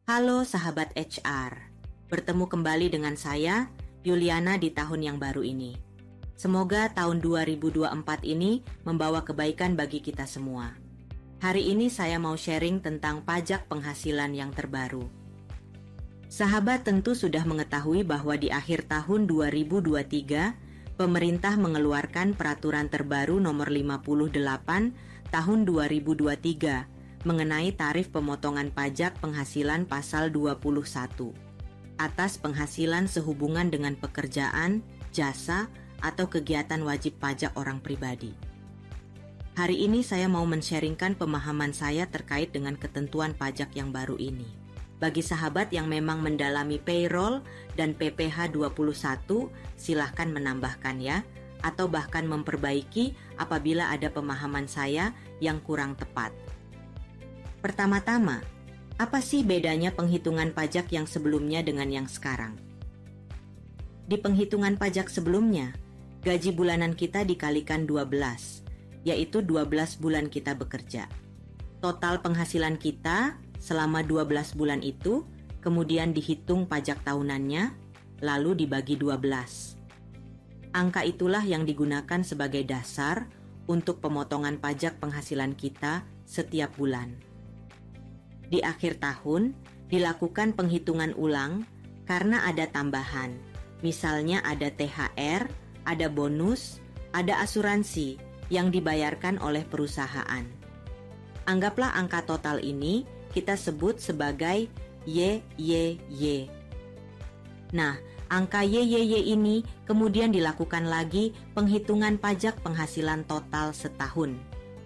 Halo sahabat HR, bertemu kembali dengan saya, Yuliana di tahun yang baru ini. Semoga tahun 2024 ini membawa kebaikan bagi kita semua. Hari ini saya mau sharing tentang pajak penghasilan yang terbaru. Sahabat tentu sudah mengetahui bahwa di akhir tahun 2023, pemerintah mengeluarkan peraturan terbaru nomor 58 tahun 2023 mengenai tarif pemotongan pajak penghasilan pasal 21 atas penghasilan sehubungan dengan pekerjaan, jasa, atau kegiatan wajib pajak orang pribadi. Hari ini saya mau men-sharingkan pemahaman saya terkait dengan ketentuan pajak yang baru ini. Bagi sahabat yang memang mendalami payroll dan PPh 21, silahkan menambahkan ya, atau bahkan memperbaiki apabila ada pemahaman saya yang kurang tepat. Pertama-tama, apa sih bedanya penghitungan pajak yang sebelumnya dengan yang sekarang? Di penghitungan pajak sebelumnya, gaji bulanan kita dikalikan 12, yaitu 12 bulan kita bekerja. Total penghasilan kita selama 12 bulan itu kemudian dihitung pajak tahunannya, lalu dibagi 12. Angka itulah yang digunakan sebagai dasar untuk pemotongan pajak penghasilan kita setiap bulan. Di akhir tahun, dilakukan penghitungan ulang karena ada tambahan. Misalnya ada THR, ada bonus, ada asuransi yang dibayarkan oleh perusahaan. Anggaplah angka total ini kita sebut sebagai YYY. Nah, angka YYY ini kemudian dilakukan lagi penghitungan pajak penghasilan total setahun.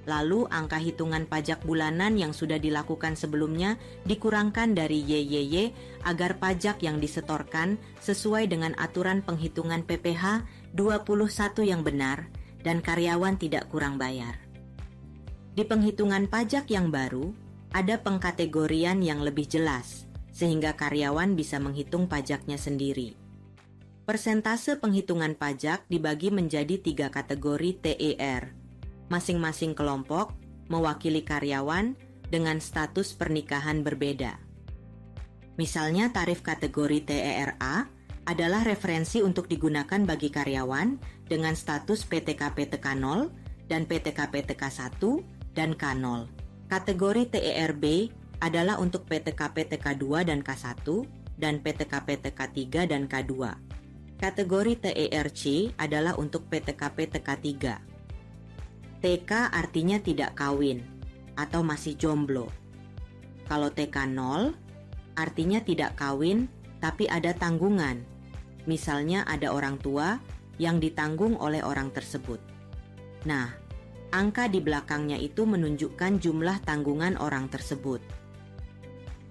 Lalu angka hitungan pajak bulanan yang sudah dilakukan sebelumnya dikurangkan dari YYY agar pajak yang disetorkan sesuai dengan aturan penghitungan PPh 21 yang benar dan karyawan tidak kurang bayar. Di penghitungan pajak yang baru, ada pengkategorian yang lebih jelas sehingga karyawan bisa menghitung pajaknya sendiri. Persentase penghitungan pajak dibagi menjadi 3 kategori TER. Masing-masing kelompok mewakili karyawan dengan status pernikahan berbeda. Misalnya tarif kategori TERA adalah referensi untuk digunakan bagi karyawan dengan status PTKP TK0 dan PTKP TK1 dan K0. Kategori TERB adalah untuk PTKP TK2 dan K1 dan PTKP TK3 dan K2. Kategori TERC adalah untuk PTKP TK3. TK artinya tidak kawin atau masih jomblo. Kalau TK0 artinya tidak kawin tapi ada tanggungan. Misalnya ada orang tua yang ditanggung oleh orang tersebut. Nah, angka di belakangnya itu menunjukkan jumlah tanggungan orang tersebut.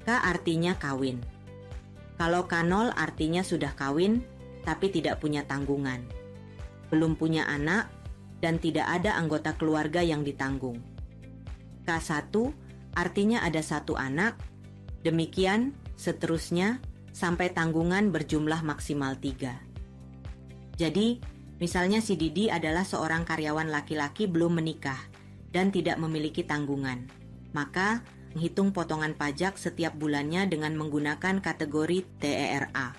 K artinya kawin. Kalau K0 artinya sudah kawin tapi tidak punya tanggungan. Belum punya anak dan tidak ada anggota keluarga yang ditanggung. K1 artinya ada 1 anak, demikian seterusnya sampai tanggungan berjumlah maksimal 3. Jadi, misalnya si Didi adalah seorang karyawan laki-laki belum menikah dan tidak memiliki tanggungan. Maka, menghitung potongan pajak setiap bulannya dengan menggunakan kategori TERA.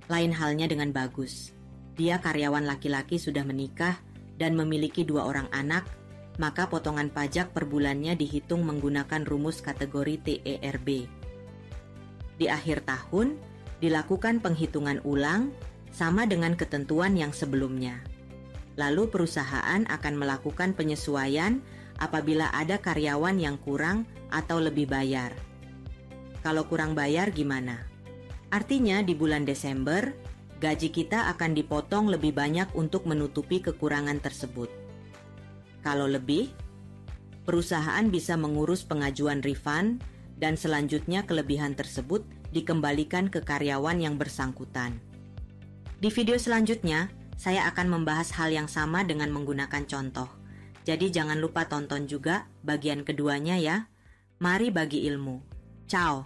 Lain halnya dengan Bagus. Dia karyawan laki-laki sudah menikah dan memiliki 2 orang anak, maka potongan pajak per bulannya dihitung menggunakan rumus kategori TERB. Di akhir tahun, dilakukan penghitungan ulang sama dengan ketentuan yang sebelumnya. Lalu perusahaan akan melakukan penyesuaian apabila ada karyawan yang kurang atau lebih bayar. Kalau kurang bayar gimana? Artinya di bulan Desember, gaji kita akan dipotong lebih banyak untuk menutupi kekurangan tersebut. Kalau lebih, perusahaan bisa mengurus pengajuan refund dan selanjutnya kelebihan tersebut dikembalikan ke karyawan yang bersangkutan. Di video selanjutnya, saya akan membahas hal yang sama dengan menggunakan contoh. Jadi jangan lupa tonton juga bagian keduanya ya. Mari bagi ilmu. Ciao.